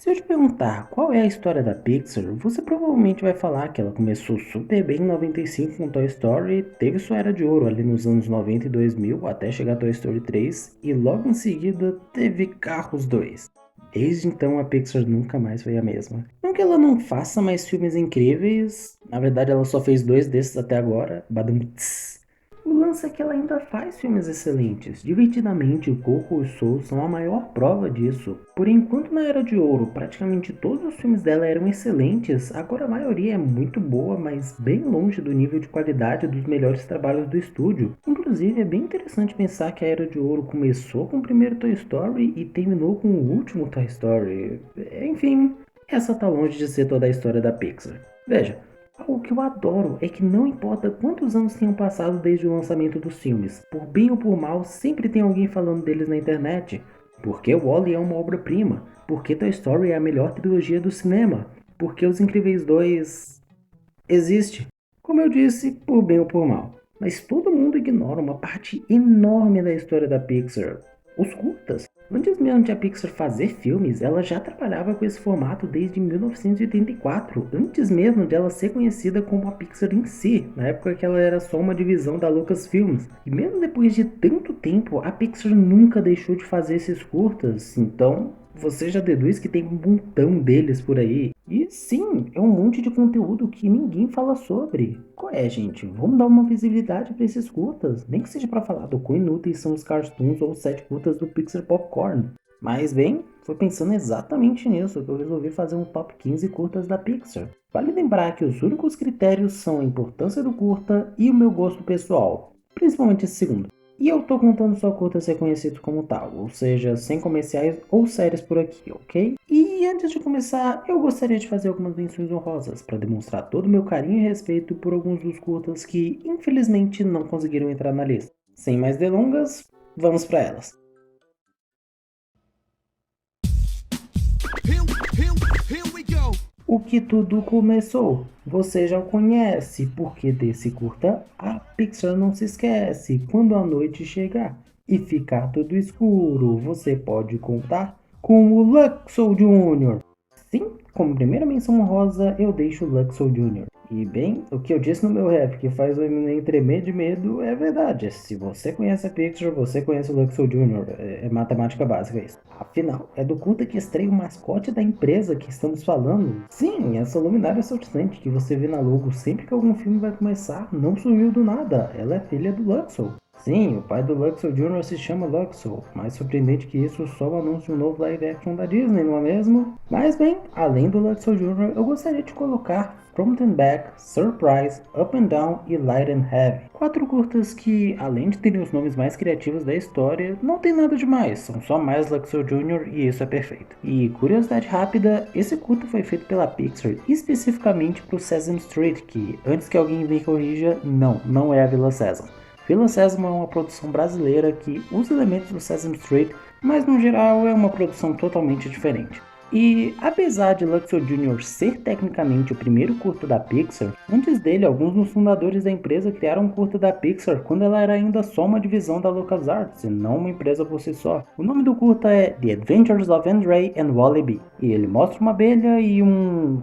Se eu te perguntar qual é a história da Pixar, você provavelmente vai falar que ela começou super bem em 95 com Toy Story, teve sua era de ouro ali nos anos 90 e 2000 até chegar Toy Story 3 e logo em seguida teve Carros 2. Desde então a Pixar nunca mais foi a mesma. Não que ela não faça mais filmes incríveis, na verdade ela só fez dois desses até agora, badum tss. O lance é que ela ainda faz filmes excelentes. Divertidamente, o Coco e o Soul são a maior prova disso. Porém, enquanto na Era de Ouro praticamente todos os filmes dela eram excelentes, agora a maioria é muito boa, mas bem longe do nível de qualidade dos melhores trabalhos do estúdio. Inclusive, é bem interessante pensar que a Era de Ouro começou com o primeiro Toy Story e terminou com o último Toy Story. Enfim, essa tá longe de ser toda a história da Pixar. Veja, algo que eu adoro é que não importa quantos anos tenham passado desde o lançamento dos filmes, por bem ou por mal, sempre tem alguém falando deles na internet. Porque Wall-E é uma obra-prima, porque Toy Story é a melhor trilogia do cinema, porque Os Incríveis 2 existe. Como eu disse, por bem ou por mal. Mas todo mundo ignora uma parte enorme da história da Pixar: os curtas. Antes mesmo de a Pixar fazer filmes, ela já trabalhava com esse formato desde 1984, antes mesmo de ela ser conhecida como a Pixar em si, na época que ela era só uma divisão da Lucasfilms. E mesmo depois de tanto tempo, a Pixar nunca deixou de fazer esses curtas, então você já deduz que tem um montão deles por aí. E sim, é um monte de conteúdo que ninguém fala sobre. Qual é, gente? Vamos dar uma visibilidade para esses curtas. Nem que seja para falar do quão inúteis são os cartoons ou os 7 curtas do Pixar Popcorn. Mas bem, foi pensando exatamente nisso que eu resolvi fazer um top 15 curtas da Pixar. Vale lembrar que os únicos critérios são a importância do curta e o meu gosto pessoal, principalmente esse segundo. E eu tô contando só curta ser conhecido como tal, ou seja, sem comerciais ou séries por aqui, ok? E antes de começar, eu gostaria de fazer algumas menções honrosas para demonstrar todo o meu carinho e respeito por alguns dos curtas que infelizmente não conseguiram entrar na lista. Sem mais delongas, vamos para elas. Here we go. O que tudo começou, você já o conhece, porque desse curta a Pixar não se esquece. Quando a noite chegar e ficar tudo escuro, você pode contar com o Luxo Jr. Sim, como primeira menção honrosa, eu deixo o Luxo Jr. E bem, o que eu disse no meu rap, que faz o Eminem tremer de medo, é verdade. Se você conhece a Pixar, você conhece o Luxo Jr. É matemática básica isso. Afinal, é do curta que estreia o mascote da empresa que estamos falando. Sim, essa luminária saltitante que você vê na logo sempre que algum filme vai começar, não surgiu do nada. Ela é filha do Luxo. Sim, o pai do Luxo Jr. se chama Luxo. Mais surpreendente que isso, só o anúncio de um novo live action da Disney, não é mesmo? Mas bem, além do Luxo Jr., eu gostaria de colocar Front and Back, Surprise, Up and Down e Light and Heavy. 4 curtas que, além de terem os nomes mais criativos da história, não tem nada demais, são só mais Luxo Jr. e isso é perfeito. E curiosidade rápida, esse curta foi feito pela Pixar especificamente para o Sesame Street, que antes que alguém me corrija, não é a Vila Sésamo. Vila Sésamo é uma produção brasileira que usa elementos do Sesame Street, mas no geral é uma produção totalmente diferente. E apesar de Luxo Jr. ser tecnicamente o primeiro curta da Pixar, antes dele alguns dos fundadores da empresa criaram um curta da Pixar quando ela era ainda só uma divisão da LucasArts e não uma empresa por si só. O nome do curta é The Adventures of Andre and Wally B. E ele mostra uma abelha e um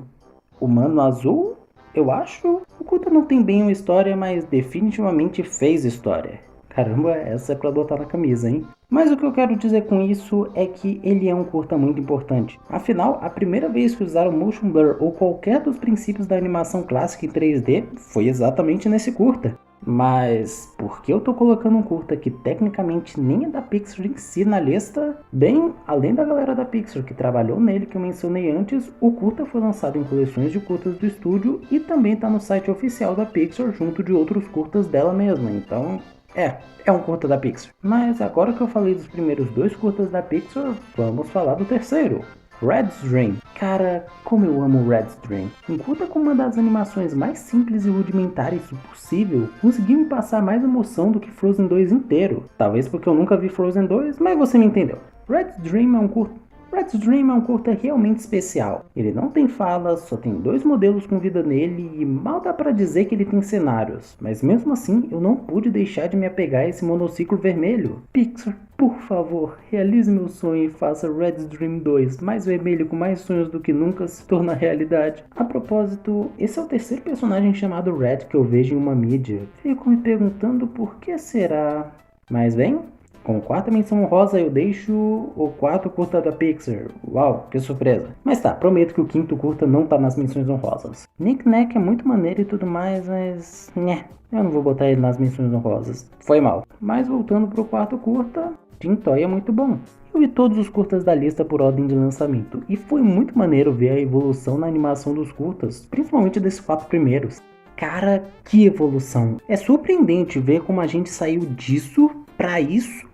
humano azul, eu acho. O curta não tem bem uma história, mas definitivamente fez história. Caramba, essa é pra botar na camisa, hein? Mas o que eu quero dizer com isso é que ele é um curta muito importante. Afinal, a primeira vez que usaram motion blur ou qualquer dos princípios da animação clássica em 3D foi exatamente nesse curta. Mas por que eu tô colocando um curta que tecnicamente nem é da Pixar em si na lista? Bem, além da galera da Pixar que trabalhou nele que eu mencionei antes, o curta foi lançado em coleções de curtas do estúdio e também está no site oficial da Pixar junto de outros curtas dela mesma, então é um curta da Pixar. Mas agora que eu falei dos primeiros 2 curtas da Pixar, vamos falar do terceiro. Red's Dream. Cara, como eu amo Red's Dream. Um curta com uma das animações mais simples e rudimentares possível, conseguiu me passar mais emoção do que Frozen 2 inteiro. Talvez porque eu nunca vi Frozen 2, mas você me entendeu. Red's Dream é um curta Red's Dream é um curta realmente especial. Ele não tem falas, só tem 2 modelos com vida nele e mal dá pra dizer que ele tem cenários, mas mesmo assim eu não pude deixar de me apegar a esse monociclo vermelho. Pixar, por favor, realize meu sonho e faça Red's Dream 2 mais vermelho com mais sonhos do que nunca se tornar realidade. A propósito, esse é o terceiro personagem chamado Red que eu vejo em uma mídia. Fico me perguntando por que será. Mas bem, com quarta menção honrosa eu deixo o quarto curta da Pixar. Uau, que surpresa. Mas tá, prometo que o quinto curta não tá nas menções honrosas. Nick Nack é muito maneiro e tudo mais, mas... eu não vou botar ele nas menções honrosas. Foi mal. Mas voltando pro quarto curta, Tim Toy é muito bom. Eu vi todos os curtas da lista por ordem de lançamento, e foi muito maneiro ver a evolução na animação dos curtas, principalmente desses 4 primeiros. Cara, que evolução! É surpreendente ver como a gente saiu disso pra isso,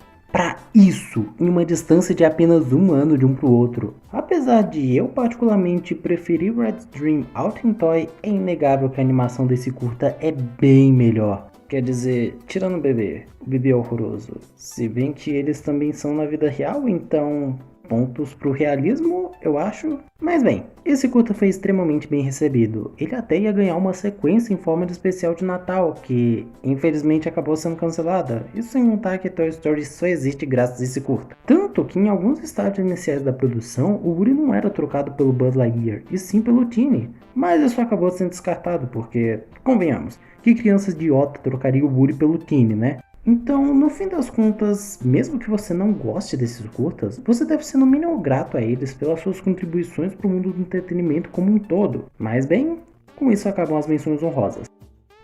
em uma distância de apenas 1 ano de um pro outro. Apesar de eu particularmente preferir Red's Dream ao Tim Toy, é inegável que a animação desse curta é bem melhor. Quer dizer, tirando o bebê é horroroso. Se bem que eles também são na vida real, então pontos pro realismo, eu acho. Mas bem, esse curta foi extremamente bem recebido. Ele até ia ganhar uma sequência em forma de especial de Natal, que infelizmente acabou sendo cancelada. Isso sem contar que Toy Story só existe graças a esse curta. Tanto que em alguns estágios iniciais da produção, o Woody não era trocado pelo Buzz Lightyear, e sim pelo Tiny. Mas isso acabou sendo descartado, porque, convenhamos, que criança idiota trocaria o Woody pelo Tiny, né? Então, no fim das contas, mesmo que você não goste desses curtas, você deve ser no mínimo grato a eles pelas suas contribuições para o mundo do entretenimento como um todo. Mas bem, com isso acabam as menções honrosas.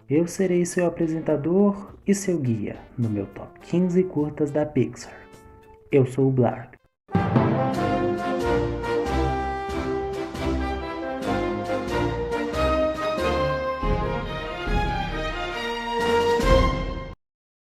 Eu serei seu apresentador e seu guia no meu top 15 curtas da Pixar. Eu sou o Blarg.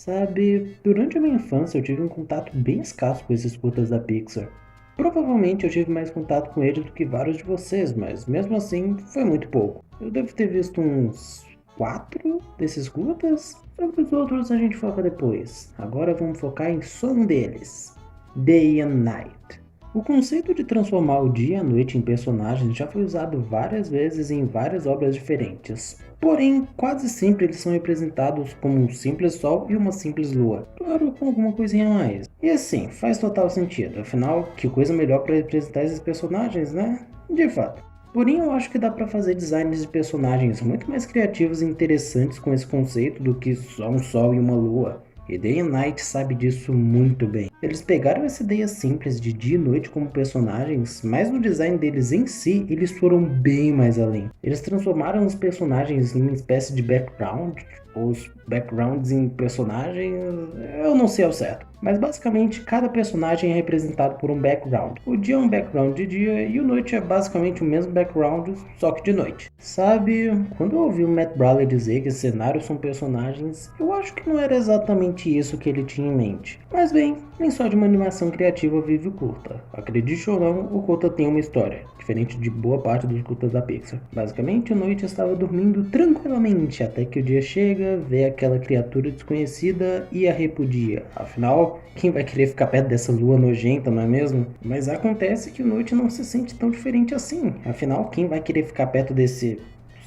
Sabe, durante a minha infância eu tive um contato bem escasso com esses curtas da Pixar. Provavelmente eu tive mais contato com eles do que vários de vocês, mas mesmo assim foi muito pouco. Eu devo ter visto uns 4 desses curtas. Sobre os outros a gente foca depois. Agora vamos focar em só um deles: Day and Night. O conceito de transformar o dia e a noite em personagens já foi usado várias vezes em várias obras diferentes. Porém, quase sempre eles são representados como um simples sol e uma simples lua, claro, com alguma coisinha a mais. E assim, faz total sentido, afinal, que coisa melhor para representar esses personagens, né? De fato. Porém, eu acho que dá para fazer designs de personagens muito mais criativos e interessantes com esse conceito do que só um sol e uma lua. E Day and Night sabe disso muito bem. Eles pegaram essa ideia simples de dia e noite como personagens, mas no design deles em si, eles foram bem mais além. Eles transformaram os personagens em uma espécie de background, os backgrounds em personagens, eu não sei ao certo. Mas basicamente cada personagem é representado por um background. O dia é um background de dia e o noite é basicamente o mesmo background, só que de noite. Sabe, quando eu ouvi o Matt Braley dizer que cenários são personagens, eu acho que não era exatamente isso que ele tinha em mente. Mas bem, nem só de uma animação criativa vive o curta. Acredite ou não, o curta tem uma história, diferente de boa parte dos curtas da Pixar. Basicamente, a noite estava dormindo tranquilamente até que o dia chega, vê aquela criatura desconhecida e a repudia. Afinal, quem vai querer ficar perto dessa lua nojenta, não é mesmo? Mas acontece que o Noite não se sente tão diferente assim. Afinal, quem vai querer ficar perto desse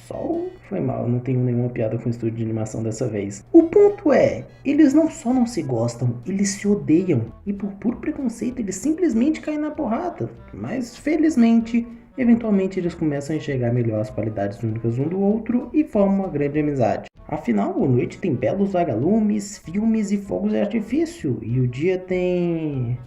sol? Foi mal, não tenho nenhuma piada com o estúdio de animação dessa vez. O ponto é, eles não só não se gostam, eles se odeiam. E por puro preconceito, eles simplesmente caem na porrada. Mas, felizmente, eventualmente eles começam a enxergar melhor as qualidades únicas um do outro e formam uma grande amizade. Afinal, a noite tem belos vagalumes, filmes e fogos de artifício, e o dia tem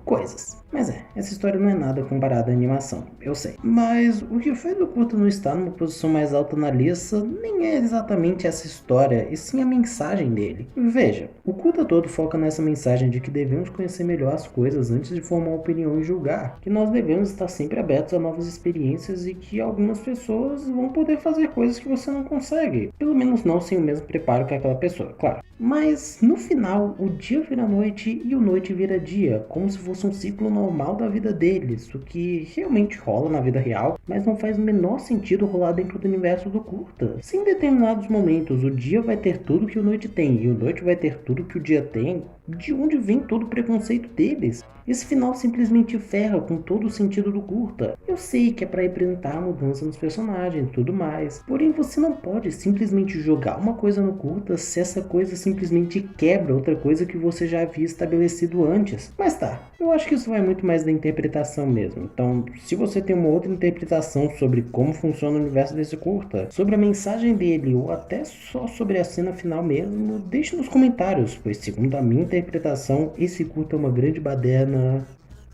coisas. Mas essa história não é nada comparada à animação, eu sei. Mas o que fez o curta não estar numa posição mais alta na lista nem é exatamente essa história, e sim a mensagem dele. Veja, o curta todo foca nessa mensagem de que devemos conhecer melhor as coisas antes de formar uma opinião e julgar, que nós devemos estar sempre abertos a novas experiências e que algumas pessoas vão poder fazer coisas que você não consegue, pelo menos não sem o mesmo preparo que aquela pessoa, claro. Mas no final, o dia vira noite e o noite vira dia, como se fosse um ciclo normal da vida deles, o que realmente rola na vida real, mas não faz o menor sentido rolar dentro do universo do curta. Se em determinados momentos o dia vai ter tudo que o noite tem e o noite vai ter tudo que o dia tem, De onde vem todo o preconceito deles? Esse final simplesmente ferra com todo o sentido do curta. Eu sei que é para representar a mudança nos personagens e tudo mais, porém você não pode simplesmente jogar uma coisa no curta se essa coisa simplesmente quebra outra coisa que você já havia estabelecido antes. Mas tá, eu acho que isso vai muito mais da interpretação mesmo. Então, se você tem uma outra interpretação sobre como funciona o universo desse curta, sobre a mensagem dele ou até só sobre a cena final mesmo, deixe nos comentários, pois segundo a minha interpretação, esse curta é uma grande baderna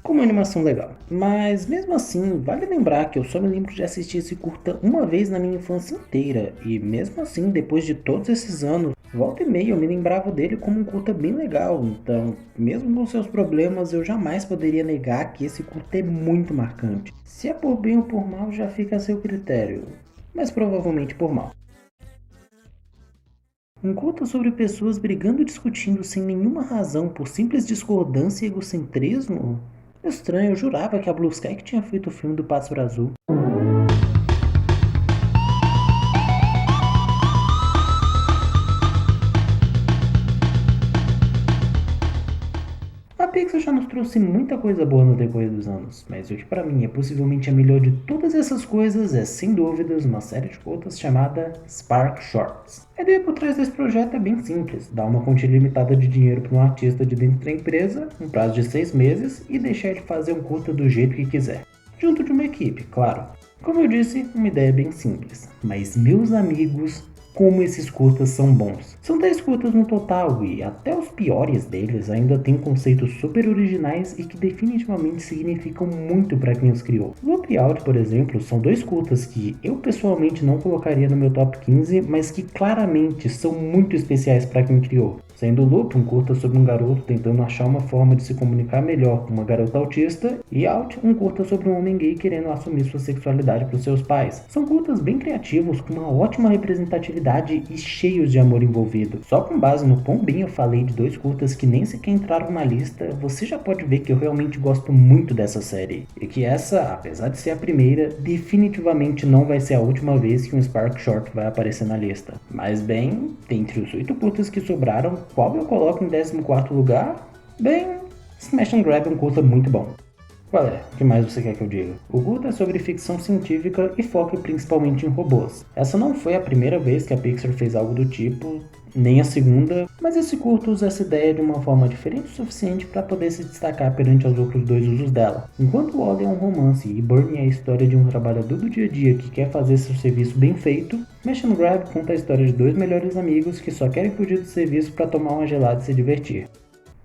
com uma animação legal. Mas mesmo assim, vale lembrar que eu só me lembro de assistir esse curta uma vez na minha infância inteira, e mesmo assim, depois de todos esses anos, volta e meia eu me lembrava dele como um curta bem legal. Então, mesmo com seus problemas, eu jamais poderia negar que esse curta é muito marcante. Se é por bem ou por mal, já fica a seu critério, mas provavelmente por mal. Um curta sobre pessoas brigando e discutindo sem nenhuma razão por simples discordância e egocentrismo? Estranho, eu jurava que a Blue Sky que tinha feito o filme do Pássaro Azul. A Pixar já nos trouxe muita coisa boa no decorrer dos anos, mas o que para mim é possivelmente a melhor de todas essas coisas é, sem dúvidas, uma série de curtas chamada Spark Shorts. A ideia por trás desse projeto é bem simples, dar uma quantia limitada de dinheiro para um artista de dentro da empresa, um prazo de 6 meses, e deixar ele fazer um curta do jeito que quiser. Junto de uma equipe, claro. Como eu disse, uma ideia bem simples, mas meus amigos, como esses curtas são bons. São 10 curtas no total e até os piores deles ainda têm conceitos super originais e que definitivamente significam muito para quem os criou. Loop e Out, por exemplo, são 2 curtas que eu pessoalmente não colocaria no meu top 15, mas que claramente são muito especiais para quem criou. Sendo Loop um curta sobre um garoto tentando achar uma forma de se comunicar melhor com uma garota autista, e Out um curta sobre um homem gay querendo assumir sua sexualidade para os seus pais. São curtas bem criativos, com uma ótima representatividade e cheios de amor envolvido. Só com base no quão bem eu falei de 2 curtas que nem sequer entraram na lista, você já pode ver que eu realmente gosto muito dessa série. E que essa, apesar de ser a primeira, definitivamente não vai ser a última vez que um Spark Short vai aparecer na lista. Mas bem, dentre os 8 curtas que sobraram, qual eu coloco em 14º lugar? Bem, Smash and Grab é um curta muito bom. Qual é? O que mais você quer que eu diga? O curta é sobre ficção científica e foca principalmente em robôs. Essa não foi a primeira vez que a Pixar fez algo do tipo, nem a segunda, mas esse curta usa essa ideia de uma forma diferente o suficiente para poder se destacar perante os outros 2 usos dela. Enquanto Wall-E é um romance e Burnie é a história de um trabalhador do dia a dia que quer fazer seu serviço bem feito, Smash and Grab conta a história de 2 melhores amigos que só querem fugir do serviço para tomar uma gelada e se divertir.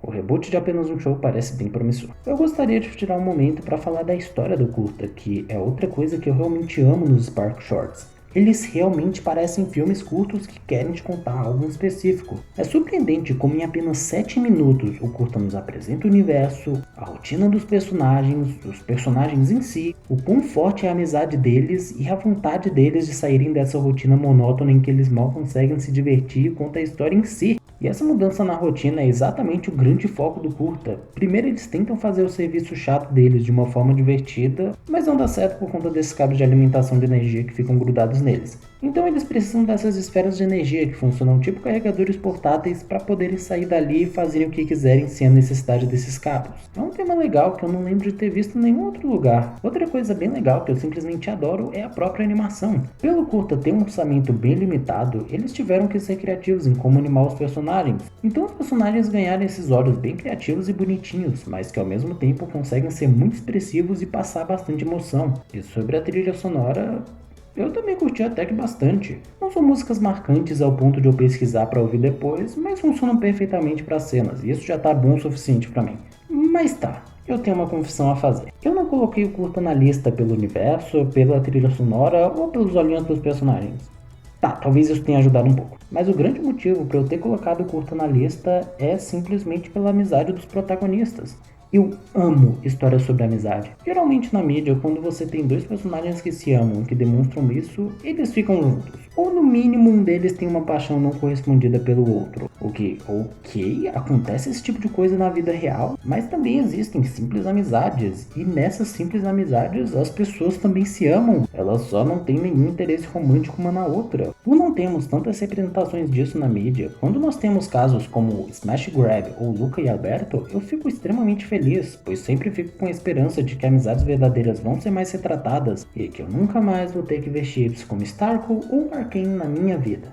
O reboot de Apenas um Show parece bem promissor. Eu gostaria de tirar um momento para falar da história do curta, que é outra coisa que eu realmente amo nos Spark Shorts. Eles realmente parecem filmes curtos que querem te contar algo em específico. É surpreendente como em apenas 7 minutos o curta nos apresenta o universo, a rotina dos personagens, os personagens em si, o quão forte é a amizade deles e a vontade deles de saírem dessa rotina monótona em que eles mal conseguem se divertir e conta a história em si. E essa mudança na rotina é exatamente o grande foco do curta. Primeiro eles tentam fazer o serviço chato deles de uma forma divertida, mas não dá certo por conta desses cabos de alimentação de energia que ficam grudados neles. Então eles precisam dessas esferas de energia que funcionam tipo carregadores portáteis para poderem sair dali e fazerem o que quiserem sem a necessidade desses cabos. É um tema legal que eu não lembro de ter visto em nenhum outro lugar. Outra coisa bem legal que eu simplesmente adoro é a própria animação. Pelo curta ter um orçamento bem limitado, eles tiveram que ser criativos em como animar os personagens. Então os personagens ganharam esses olhos bem criativos e bonitinhos, mas que ao mesmo tempo conseguem ser muito expressivos e passar bastante emoção. E sobre a trilha sonora, eu também curti até que bastante. Não são músicas marcantes ao ponto de eu pesquisar para ouvir depois, mas funcionam perfeitamente para cenas, e isso já tá bom o suficiente para mim. Mas tá, eu tenho uma confissão a fazer. Eu não coloquei o curta na lista pelo universo, pela trilha sonora ou pelos olhinhos dos personagens. Tá, talvez isso tenha ajudado um pouco. Mas o grande motivo para eu ter colocado o curta na lista é simplesmente pela amizade dos protagonistas. Eu amo histórias sobre amizade. Geralmente na mídia, quando você tem 2 personagens que se amam, que demonstram isso, eles ficam juntos. Ou no mínimo um deles tem uma paixão não correspondida pelo outro. O que, ok, acontece esse tipo de coisa na vida real, mas também existem simples amizades. E nessas simples amizades, as pessoas também se amam. Elas só não têm nenhum interesse romântico uma na outra. Por não temos tantas representações disso na mídia, quando nós temos casos como Smash Grab ou Luca e Alberto, eu fico extremamente feliz, pois sempre fico com a esperança de que amizades verdadeiras vão ser mais retratadas e que eu nunca mais vou ter que ver chips como Starco ou Arcane na minha vida.